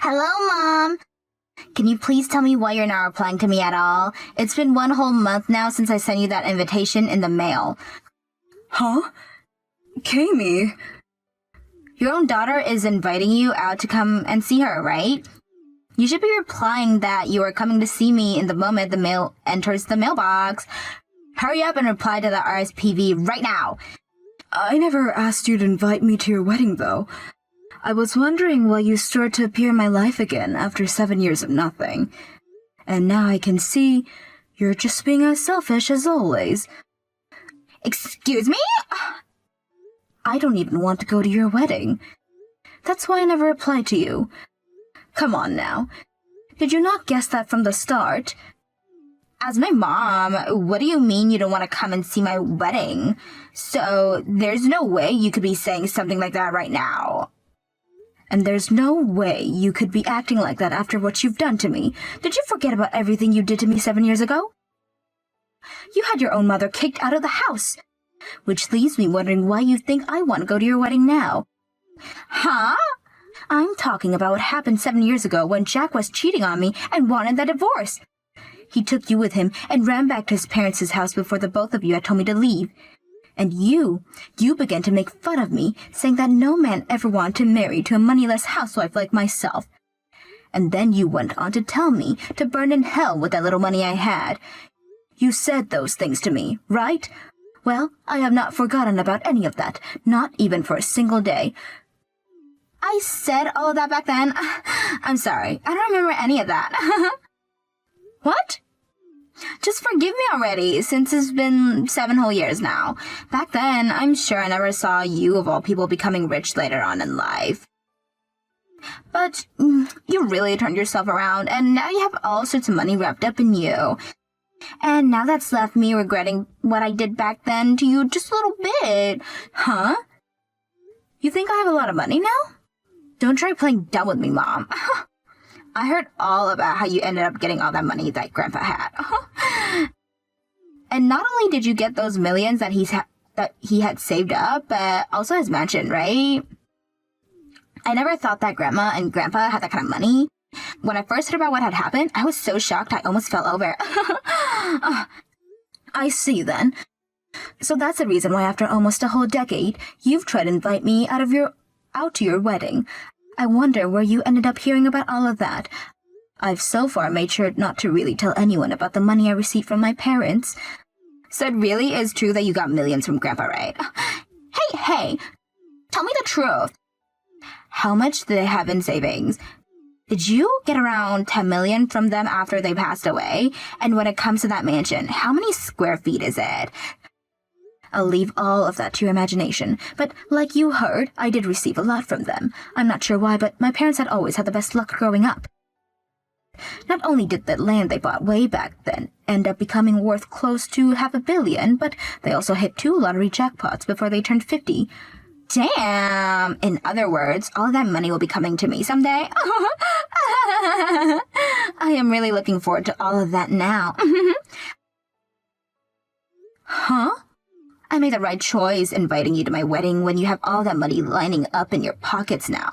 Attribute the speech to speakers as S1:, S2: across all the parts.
S1: Hello, Mom. Can you please tell me why you're not replying to me at all? It's been one whole month now since I sent you that invitation in the mail.
S2: Huh? Kami.
S1: Your own daughter is inviting you out to come and see her, right? You should be replying that you are coming to see me in the moment the mail enters the mailbox. Hurry up and reply to the RSPV right now.
S2: I never asked you to invite me to your wedding, though. I was wondering why you started to appear in my life again after 7 years of nothing. And now I can see you're just being as selfish as always.
S1: Excuse me?
S2: I don't even want to go to your wedding. That's why I never replied to you. Come on now. Did you not guess that from the start?
S1: As my mom, what do you mean you don't want to come and see my wedding? So there's no way you could be saying something like that right now.
S2: And there's no way you could be acting like that after what you've done to me. Did you forget about everything you did to me 7 years ago? You had your own mother kicked out of the house. Which leaves me wondering why you think I want to go to your wedding now.
S1: Huh?
S2: I'm talking about what happened 7 years ago when Jack was cheating on me and wanted the divorce. He took you with him and ran back to his parents' house before the both of you had told me to leave. And you began to make fun of me, saying that no man ever wanted to marry to a moneyless housewife like myself. And then you went on to tell me to burn in hell with that little money I had. You said those things to me, right? Well, I have not forgotten about any of that, not even for a single day.
S1: I said all of that back then. I'm sorry, I don't remember any of that. What? Just forgive me already, since it's been 7 whole years now. Back then, I'm sure I never saw you, of all people, becoming rich later on in life. But you really turned yourself around, and now you have all sorts of money wrapped up in you. And now that's left me regretting what I did back then to you just a little bit. Huh?
S2: You think I have a lot of money now?
S1: Don't try playing dumb with me, Mom. I heard all about how you ended up getting all that money that Grandpa had. And not only did you get those millions that he had saved up, but also his mansion, right? I never thought that Grandma and Grandpa had that kind of money. When I first heard about what had happened, I was so shocked I almost fell over.
S2: I see then. So that's the reason why after almost a whole decade, you've tried to invite me out to your wedding. I wonder where you ended up hearing about all of that. I've so far made sure not to really tell anyone about the money I received from my parents.
S1: So it really is true that you got millions from Grandpa, right? Hey, tell me the truth. How much do they have in savings? Did you get around 10 million from them after they passed away? And when it comes to that mansion, how many square feet is it?
S2: I'll leave all of that to your imagination, but like you heard, I did receive a lot from them. I'm not sure why, but my parents had always had the best luck growing up. Not only did the land they bought way back then end up becoming worth close to $500 million, but they also hit 2 lottery jackpots before they turned 50.
S1: Damn! In other words, all of that money will be coming to me someday. I am really looking forward to all of that now.
S2: Huh?
S1: I made the right choice inviting you to my wedding when you have all that money lining up in your pockets now.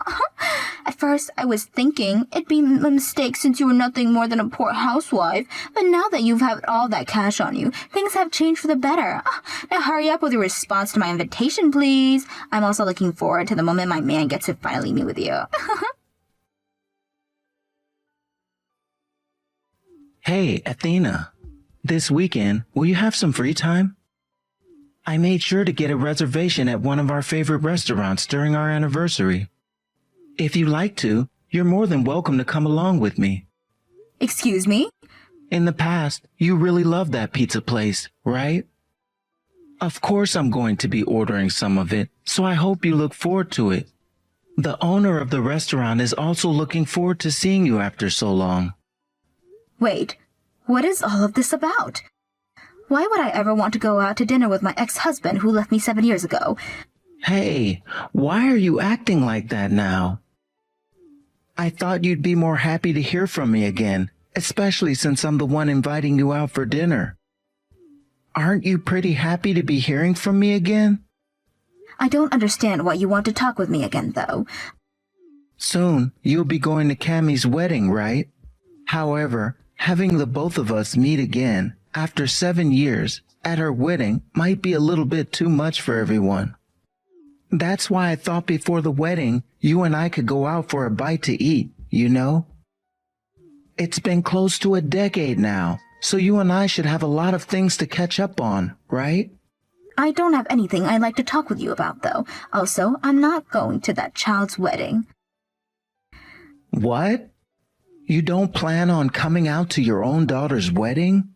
S1: At first, I was thinking it'd be a mistake since you were nothing more than a poor housewife, but now that you've had all that cash on you, things have changed for the better. Now hurry up with your response to my invitation, please. I'm also looking forward to the moment my man gets to finally meet with you.
S3: Hey, Athena. This weekend, will you have some free time? I made sure to get a reservation at one of our favorite restaurants during our anniversary. If you'd like to, you're more than welcome to come along with me.
S2: Excuse me?
S3: In the past, you really loved that pizza place, right? Of course I'm going to be ordering some of it, so I hope you look forward to it. The owner of the restaurant is also looking forward to seeing you after so long.
S2: Wait, what is all of this about? Why would I ever want to go out to dinner with my ex-husband who left me 7 years ago?
S3: Hey, why are you acting like that now? I thought you'd be more happy to hear from me again, especially since I'm the one inviting you out for dinner. Aren't you pretty happy to be hearing from me again?
S2: I don't understand why you want to talk with me again, though.
S3: Soon, you'll be going to Cammie's wedding, right? However, having the both of us meet again after 7 years at her wedding might be a little bit too much for everyone. That's why I thought before the wedding, you and I could go out for a bite to eat, you know? It's been close to a decade now, so you and I should have a lot of things to catch up on, right?
S2: I don't have anything I'd like to talk with you about, though. Also, I'm not going to that child's wedding.
S3: What? You don't plan on coming out to your own daughter's wedding?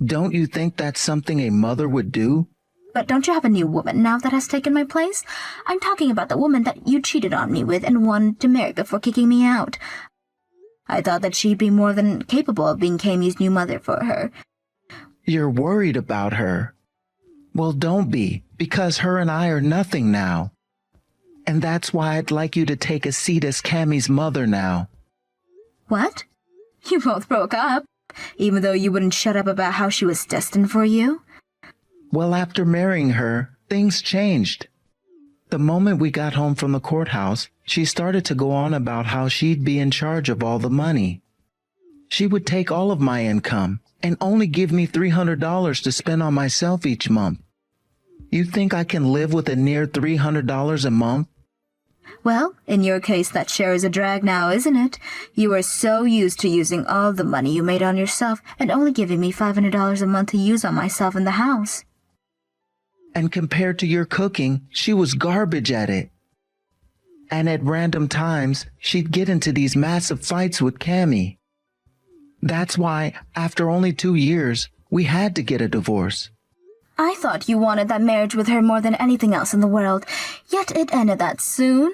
S3: Don't you think that's something a mother would do?
S2: But don't you have a new woman now that has taken my place? I'm talking about the woman that you cheated on me with and wanted to marry before kicking me out. I thought that she'd be more than capable of being Cammie's new mother for her.
S3: You're worried about her. Well, don't be, because her and I are nothing now. And that's why I'd like you to take a seat as Cammie's mother now.
S2: What? You both broke up, even though you wouldn't shut up about how she was destined for you?
S3: Well, after marrying her, things changed. The moment we got home from the courthouse, she started to go on about how she'd be in charge of all the money. She would take all of my income and only give me $300 to spend on myself each month. You think I can live with a near $300 a month?
S2: Well, in your case, that share is a drag now, isn't it? You are so used to using all the money you made on yourself and only giving me $500 a month to use on myself in the house.
S3: And compared to your cooking, she was garbage at it. And at random times, she'd get into these massive fights with Cammie. That's why, after only 2 years, we had to get a divorce.
S2: I thought you wanted that marriage with her more than anything else in the world, yet it ended that soon.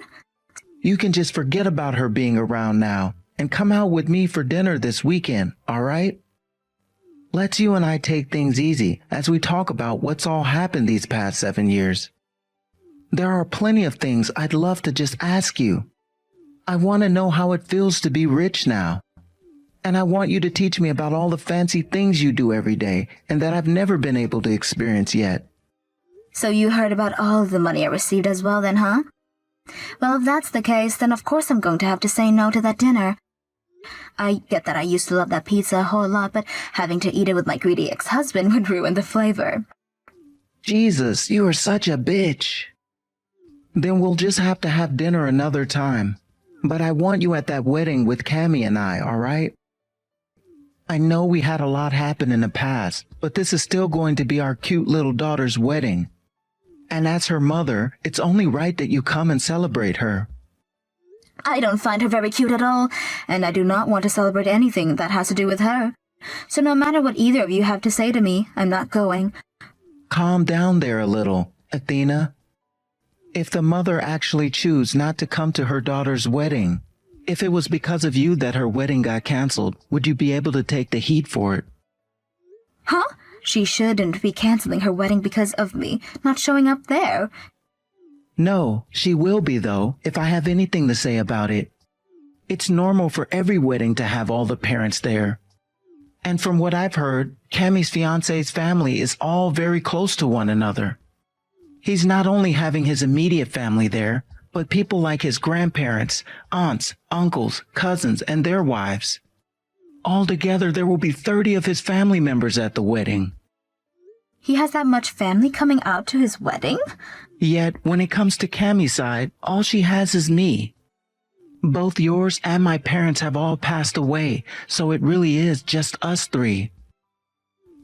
S3: You can just forget about her being around now and come out with me for dinner this weekend, all right? Let's you and I take things easy as we talk about what's all happened these past 7 years. There are plenty of things I'd love to just ask you. I want to know how it feels to be rich now. And I want you to teach me about all the fancy things you do every day and that I've never been able to experience yet.
S2: So you heard about all of the money I received as well then, huh? Well, if that's the case, then of course I'm going to have to say no to that dinner. I get that I used to love that pizza a whole lot, but having to eat it with my greedy ex-husband would ruin the flavor.
S3: Jesus, you are such a bitch. Then we'll just have to have dinner another time. But I want you at that wedding with Cammie and I, all right? I know we had a lot happen in the past, but this is still going to be our cute little daughter's wedding. And as her mother, it's only right that you come and celebrate her.
S2: I don't find her very cute at all, and I do not want to celebrate anything that has to do with her. So no matter what either of you have to say to me, I'm not going.
S3: Calm down there a little, Athena. If the mother actually chose not to come to her daughter's wedding, if it was because of you that her wedding got canceled, would you be able to take the heat for it?
S2: Huh? She shouldn't be canceling her wedding because of me not showing up there.
S3: No, she will be though, if I have anything to say about it. It's normal for every wedding to have all the parents there. And from what I've heard, Cammie's fiancé's family is all very close to one another. He's not only having his immediate family there, but people like his grandparents, aunts, uncles, cousins, and their wives. Altogether, there will be 30 of his family members at the wedding.
S2: He has that much family coming out to his wedding?
S3: Yet, when it comes to Cammie's side, all she has is me. Both yours and my parents have all passed away, so it really is just us three.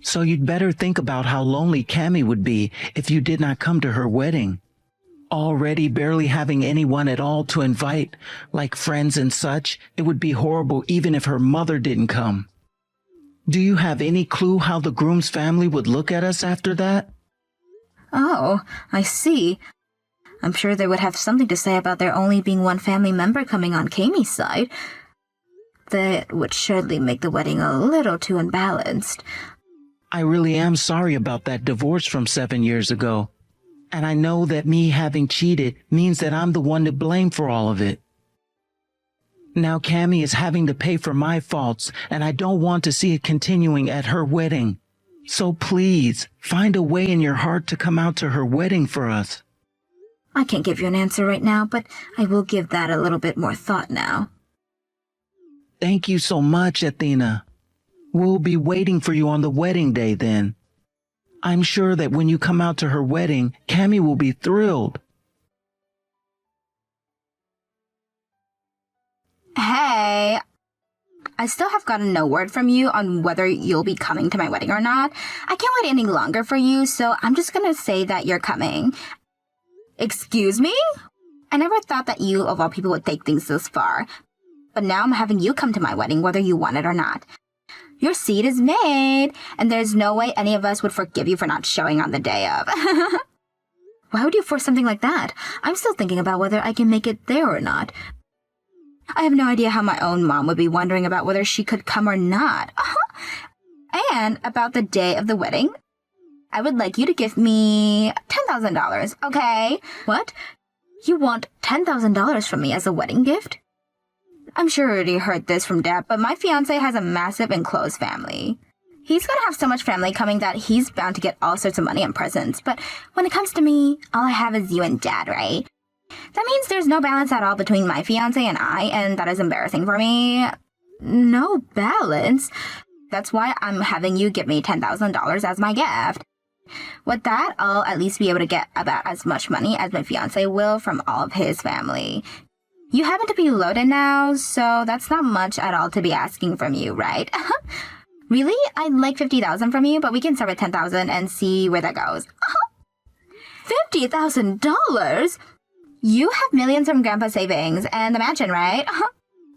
S3: So you'd better think about how lonely Cammie would be if you did not come to her wedding. Already barely having anyone at all to invite, like friends and such, it would be horrible even if her mother didn't come. Do you have any clue how the groom's family would look at us after that?
S2: Oh, I see. I'm sure they would have something to say about there only being one family member coming on Cammie's side. That would surely make the wedding a little too unbalanced.
S3: I really am sorry about that divorce from 7 years ago. And I know that me having cheated means that I'm the one to blame for all of it. Now Cammie is having to pay for my faults, and I don't want to see it continuing at her wedding. So please, find a way in your heart to come out to her wedding for us.
S2: I can't give you an answer right now, but I will give that a little bit more thought now.
S3: Thank you so much, Athena. We'll be waiting for you on the wedding day then. I'm sure that when you come out to her wedding, Cammy will be thrilled.
S1: Hey, I still have gotten no word from you on whether you'll be coming to my wedding or not. I can't wait any longer for you, so I'm just gonna say that you're coming. Excuse me? I never thought that you, of all people, would take things this far. But now I'm having you come to my wedding whether you want it or not. Your seed is made, and there's no way any of us would forgive you for not showing on the day of.
S2: Why would you force something like that? I'm still thinking about whether I can make it there or not.
S1: I have no idea how my own mom would be wondering about whether she could come or not. And about the day of the wedding, I would like you to give me $10,000, okay?
S2: What? You want $10,000 from me as a wedding gift?
S1: I'm sure you already heard this from Dad, but my fiancé has a massive and close family. He's gonna have so much family coming that he's bound to get all sorts of money and presents. But when it comes to me, all I have is you and Dad, right? That means there's no balance at all between my fiancé and I, and that is embarrassing for me.
S2: No balance?
S1: That's why I'm having you give me $10,000 as my gift. With that, I'll at least be able to get about as much money as my fiancé will from all of his family. You happen to be loaded now, so that's not much at all to be asking from you, right? Really? I'd like $50,000 from you, but we can start with $10,000 and see where that goes.
S2: $50,000?
S1: You have millions from Grandpa's savings and the mansion, right?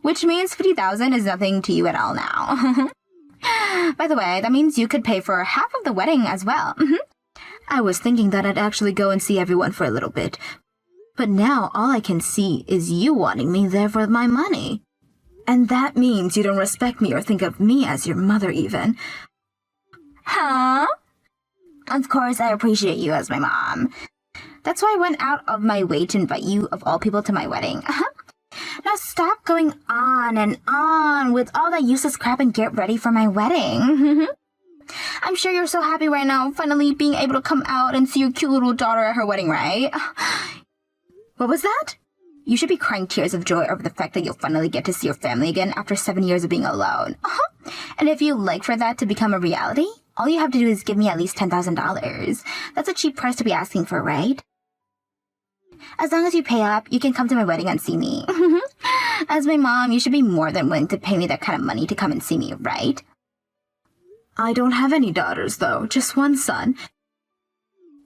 S1: Which means $50,000 is nothing to you at all now. By the way, that means you could pay for half of the wedding as well.
S2: I was thinking that I'd actually go and see everyone for a little bit. But now all I can see is you wanting me there for my money. And that means you don't respect me or think of me as your mother even.
S1: Huh? Of course I appreciate you as my mom. That's why I went out of my way to invite you, of all people, to my wedding. Now stop going on and on with all that useless crap and get ready for my wedding. I'm sure you're so happy right now, finally being able to come out and see your cute little daughter at her wedding, right? What was that? You should be crying tears of joy over the fact that you'll finally get to see your family again after 7 years of being alone. And if you'd like for that to become a reality, all you have to do is give me at least $10,000. That's a cheap price to be asking for, right? As long as you pay up, you can come to my wedding and see me. As my mom, you should be more than willing to pay me that kind of money to come and see me, right?
S2: I don't have any daughters, though. Just one son.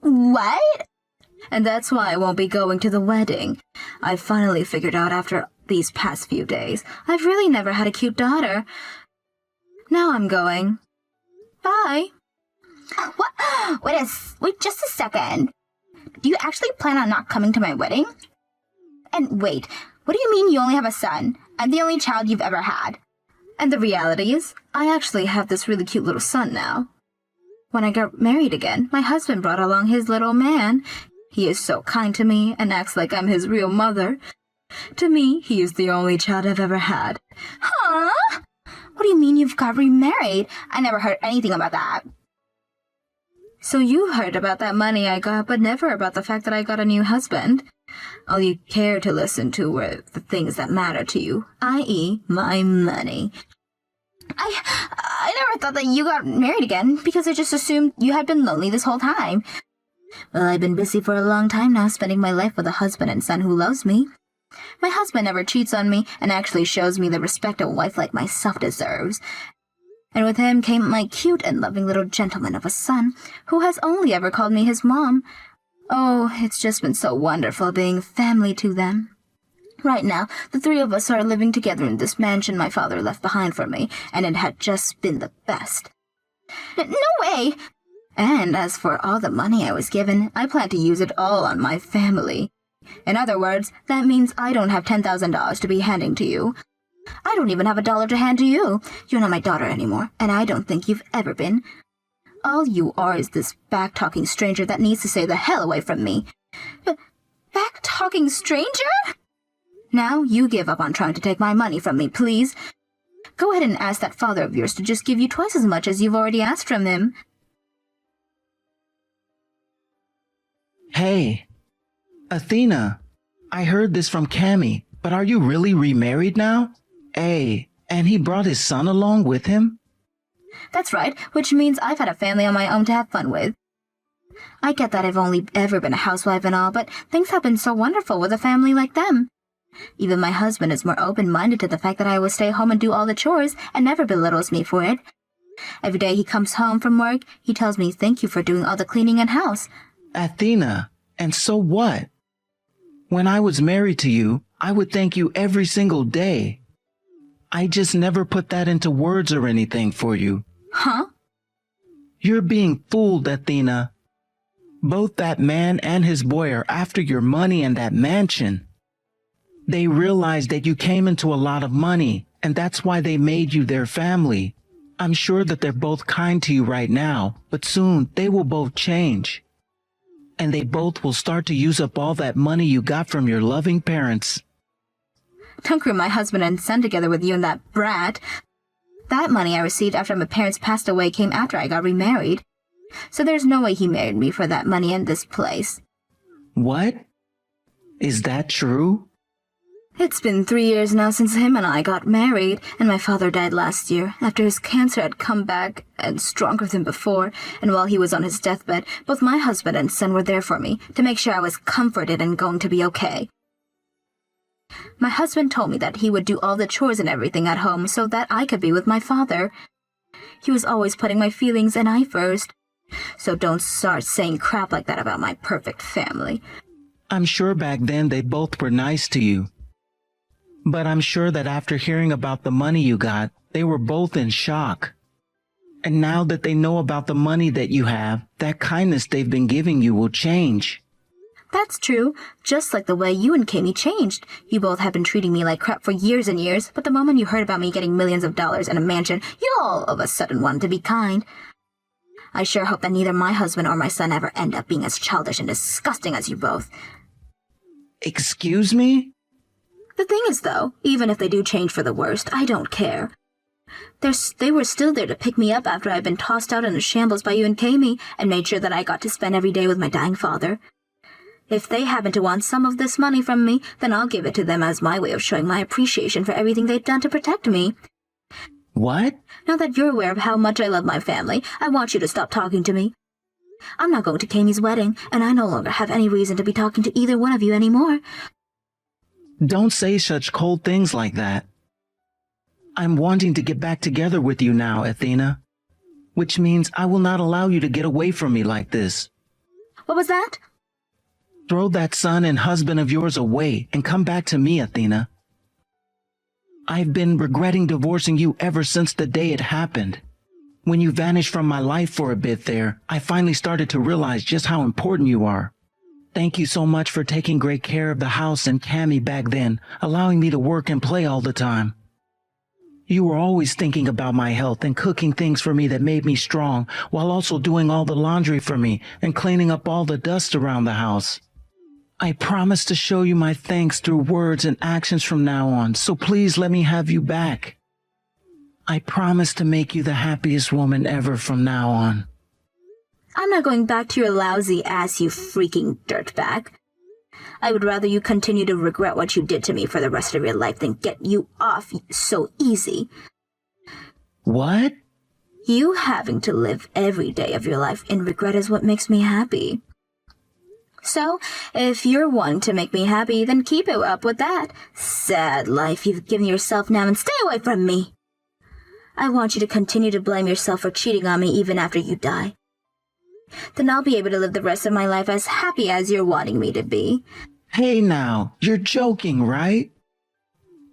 S1: What?
S2: And that's why I won't be going to the wedding. I finally figured out after these past few days, I've really never had a cute daughter. Now I'm going. Bye.
S1: What? Wait just a second. Do you actually plan on not coming to my wedding? And wait, what do you mean you only have a son? I'm the only child you've ever had.
S2: And the reality is, I actually have this really cute little son now. When I got married again, my husband brought along his little man. He is so kind to me and acts like I'm his real mother. To me, he is the only child I've ever had.
S1: Huh? What do you mean you've got remarried? I never heard anything about that.
S2: So you heard about that money I got, but never about the fact that I got a new husband. All you care to listen to were the things that matter to you, i.e. my money.
S1: I never thought that you got married again, because I just assumed you had been lonely this whole time.
S2: Well, I've been busy for a long time now, spending my life with a husband and son who loves me.
S1: My husband never cheats on me and actually shows me the respect a wife like myself deserves. And with him came my cute and loving little gentleman of a son, who has only ever called me his mom. Oh, it's just been so wonderful being family to them. Right now, the three of us are living together in this mansion my father left behind for me, and it had just been the best. No way! And as for all the money I was given, I plan to use it all on my family. In other words, that means I don't have $10,000 to be handing to you. I don't even have $1 to hand to you. You're not my daughter anymore, and I don't think you've ever been. All you are is this back-talking stranger that needs to stay the hell away from me. Back-talking stranger? Now you give up on trying to take my money from me, please. Go ahead and ask that father of yours to just give you twice as much as you've already asked from him.
S3: Hey, Athena, I heard this from Cammy, but are you really remarried now? And he brought his son along with him?
S2: That's right, which means I've had a family on my own to have fun with. I get that I've only ever been a housewife and all, but things have been so wonderful with a family like them. Even my husband is more open-minded to the fact that I will stay home and do all the chores and never belittles me for it. Every day he comes home from work, he tells me thank you for doing all the cleaning and house.
S3: Athena, and so what? When I was married to you, I would thank you every single day. I just never put that into words or anything for you.
S2: Huh?
S3: You're being fooled, Athena. Both that man and his boy are after your money and that mansion. They realized that you came into a lot of money, and that's why they made you their family. I'm sure that they're both kind to you right now, but soon they will both change. And they both will start to use up all that money you got from your loving parents.
S2: Don't group my husband and son together with you and that brat. That money I received after my parents passed away came after I got remarried. So there's no way he married me for that money in this place.
S3: What? Is that true?
S2: It's been 3 years now since him and I got married, and my father died last year after his cancer had come back and stronger than before, and while he was on his deathbed, both my husband and son were there for me to make sure I was comforted and going to be okay. My husband told me that he would do all the chores and everything at home so that I could be with my father. He was always putting my feelings and I first. So don't start saying crap like that about my perfect family.
S3: I'm sure back then they both were nice to you. But I'm sure that after hearing about the money you got, they were both in shock. And now that they know about the money that you have, that kindness they've been giving you will change.
S2: That's true, just like the way you and Cammy changed. You both have been treating me like crap for years and years, but the moment you heard about me getting millions of dollars and a mansion, you all of a sudden wanted to be kind. I sure hope that neither my husband or my son ever end up being as childish and disgusting as you both.
S3: Excuse me?
S2: The thing is, though, even if they do change for the worst, I don't care. They were still there to pick me up after I'd been tossed out in a shambles by you and Cammy, and made sure that I got to spend every day with my dying father. If they happen to want some of this money from me, then I'll give it to them as my way of showing my appreciation for everything they've done to protect me.
S3: What?
S2: Now that you're aware of how much I love my family, I want you to stop talking to me. I'm not going to Cammy's wedding, and I no longer have any reason to be talking to either one of you anymore.
S3: Don't say such cold things like that. I'm wanting to get back together with you now, Athena. Which means I will not allow you to get away from me like this.
S2: What was that?
S3: Throw that son and husband of yours away and come back to me, Athena. I've been regretting divorcing you ever since the day it happened. When you vanished from my life for a bit there, I finally started to realize just how important you are. Thank you so much for taking great care of the house and Cammy back then, allowing me to work and play all the time. You were always thinking about my health and cooking things for me that made me strong, while also doing all the laundry for me and cleaning up all the dust around the house. I promise to show you my thanks through words and actions from now on, so please let me have you back. I promise to make you the happiest woman ever from now on.
S2: I'm not going back to your lousy ass, you freaking dirtbag. I would rather you continue to regret what you did to me for the rest of your life than get you off so easy.
S3: What?
S2: You having to live every day of your life in regret is what makes me happy. So, if you're wanting to make me happy, then keep it up with that sad life you've given yourself now and stay away from me. I want you to continue to blame yourself for cheating on me even after you die. Then I'll be able to live the rest of my life as happy as you're wanting me to be.
S3: Hey now, you're joking, right?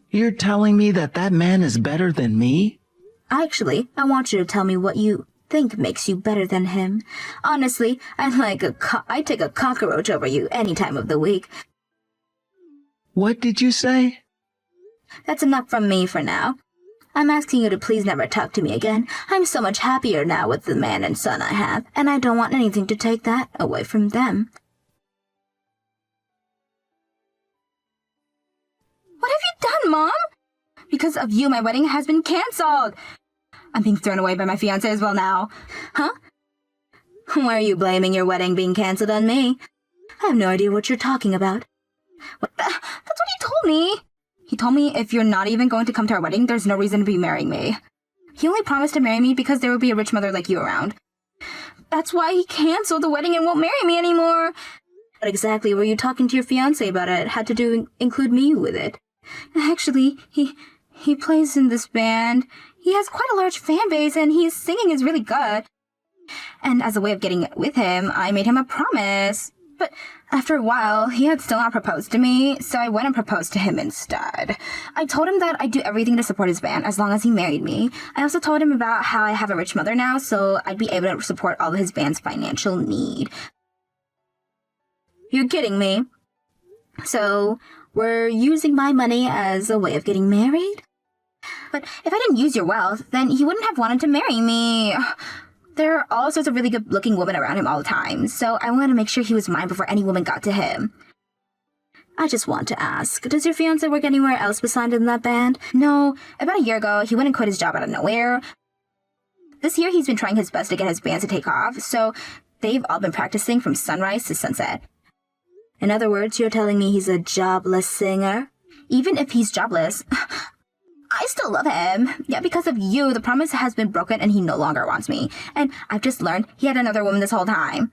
S3: You're telling me that that man is better than me?
S2: Actually, I want you to tell me what you think makes you better than him. Honestly, I'd take a cockroach over you any time of the week.
S3: What did you say?
S2: That's enough from me for now. I'm asking you to please never talk to me again. I'm so much happier now with the man and son I have, and I don't want anything to take that away from them.
S1: What have you done, Mom? Because of you, my wedding has been cancelled. I'm being thrown away by my fiancé as well now.
S2: Huh? Why are you blaming your wedding being cancelled on me? I have no idea what you're talking about.
S1: That's what he told me. He told me if you're not even going to come to our wedding, there's no reason to be marrying me. He only promised to marry me because there would be a rich mother like you around. That's why he canceled the wedding and won't marry me anymore.
S2: What exactly were you talking to your fiancé about? It had to include me with it.
S1: Actually, he plays in this band. He has quite a large fan base and his singing is really good. And as a way of getting with him, I made him a promise. But after a while, he had still not proposed to me, so I went and proposed to him instead. I told him that I'd do everything to support his band as long as he married me. I also told him about how I have a rich mother now, so I'd be able to support all of his band's financial need.
S2: You're kidding me. So, we're using my money as a way of getting married?
S1: But if I didn't use your wealth, then he wouldn't have wanted to marry me. There are all sorts of really good-looking women around him all the time, so I wanted to make sure he was mine before any woman got to him.
S2: I just want to ask, does your fiancé work anywhere else besides in that band?
S1: No, about a year ago, he went and quit his job out of nowhere. This year, he's been trying his best to get his band to take off, so they've all been practicing from sunrise to sunset.
S2: In other words, you're telling me he's a jobless singer?
S1: Even if he's jobless, I still love him. Yeah, because of you, the promise has been broken and he no longer wants me. And I've just learned he had another woman this whole time.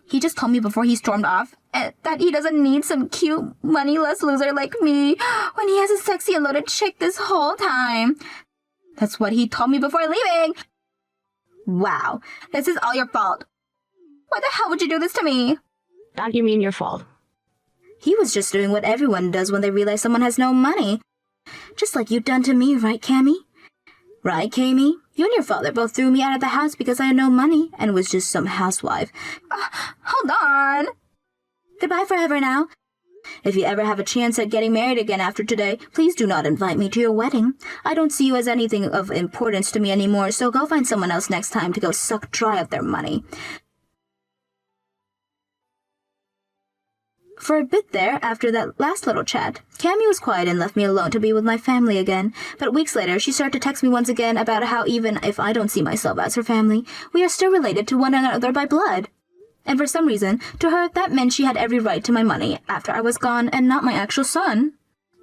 S1: He just told me before he stormed off that he doesn't need some cute, moneyless loser like me when he has a sexy and loaded chick this whole time. That's what he told me before leaving. Wow, this is all your fault. Why the hell would you do this to me?
S4: How do you mean your fault?
S2: He was just doing what everyone does when they realize someone has no money. Just like you've done to me, right, Cammy? Right, Cammy? You and your father both threw me out of the house because I had no money and was just some housewife.
S1: Hold on.
S2: Goodbye forever now. If you ever have a chance at getting married again after today, please do not invite me to your wedding. I don't see you as anything of importance to me anymore, so go find someone else next time to go suck dry of their money. For a bit there, after that last little chat, Cammy was quiet and left me alone to be with my family again. But weeks later, she started to text me once again about how even if I don't see myself as her family, we are still related to one another by blood. And for some reason, to her, that meant she had every right to my money after I was gone and not my actual son.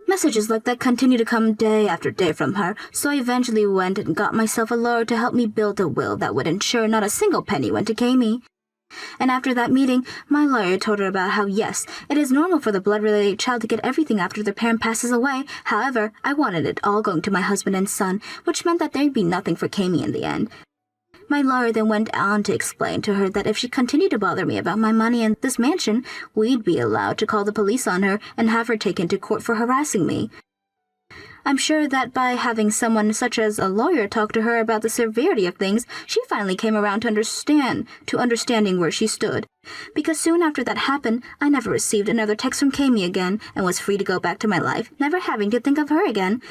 S2: Messages like that continued to come day after day from her, so I eventually went and got myself a lawyer to help me build a will that would ensure not a single penny went to Cammy. And after that meeting, my lawyer told her about how, yes, it is normal for the blood-related child to get everything after their parent passes away. However, I wanted it all going to my husband and son, which meant that there'd be nothing for Cammy in the end. My lawyer then went on to explain to her that if she continued to bother me about my money and this mansion, we'd be allowed to call the police on her and have her taken to court for harassing me. I'm sure that by having someone such as a lawyer talk to her about the severity of things, she finally came around to understanding where she stood. Because soon after that happened, I never received another text from Cammy again and was free to go back to my life, never having to think of her again.